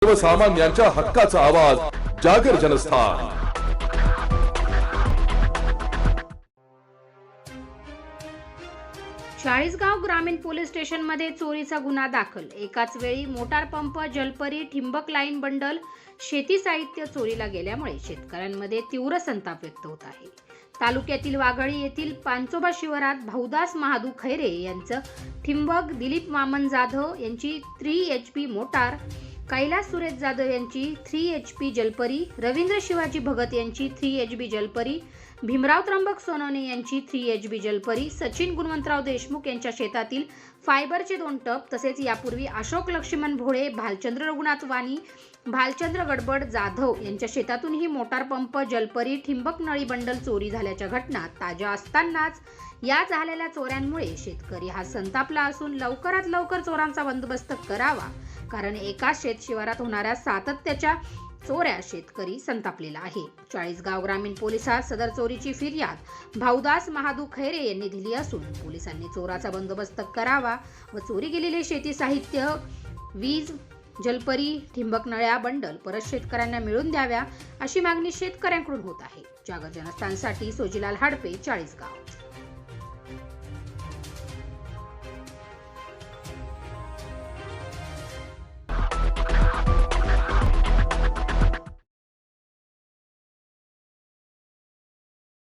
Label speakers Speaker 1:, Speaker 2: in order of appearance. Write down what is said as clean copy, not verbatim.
Speaker 1: सर्वसामान्यांच्या हक्काचा आवाज जागर जनस्थान।
Speaker 2: चाळीसगाव ग्रामीण पोलीस स्टेशन मध्ये चोरीचा गुन्हा दाखल। एकाच वेळी मोटार पंप, जलपरी, ठिंबक लाईन बंडल, शेती साहित्य चोरीला गेल्यामुळे शेतकऱ्यांमध्ये तीव्र संताप व्यक्त होत आहे। तालुक्यातील वाघळी येथील पांचोबा शिवारात भाऊदास महादू खैरे यांचं ठिंबक, दिलीप वामन जाधव यांची 3 HP मोटार, कैलास सुरेश जाधव यांची 3 HP जलपरी, रवींद्र शिवाजी भगत यांची 3 HB जलपरी, भीमराव त्र्यंबक सोनवणे यांची 3 HB जलपरी, सचिन गुणवंतराव देशमुख यांच्या शेतातील फायबरचे 2 टप, तसेच यापूर्वी अशोक लक्ष्मण भोळे, भालचंद्र रघुनाथ वाणी, भालचंद्र गडबड जाधव यांच्या शेतातून ही मोटार पंप, जलपरी, ठिंबक नळी बंडल चोरी झाल्याच्या घटना ताज्या असतानाच या झालेल्या चोऱ्यांमुळे शेतकरी हा संतापला असून लवकरात लवकर चोरांचा बंदोबस्त करावा, कारण एकाच शेत शिवारात होणाऱ्या सातत्याच्या चोऱ्या शेतकरी संतापलेला आहे। चाळीसगाव ग्रामीण पोलिसात सदर चोरीची फिर्याद भाऊदास महादू खैरे यांनी दिली असून पोलिसांनी चोराचा बंदोबस्त करावा व चोरी गेलेले शेती साहित्य, वीज, जलपरी, ठिंबक नळ्या बंडल परत शेतकऱ्यांना मिळवून द्याव्या अशी मागणी शेतकऱ्यांकडून होत आहे। जागर जनस्थानसाठी सोजीलाल हाडपे, चाळीसगाव।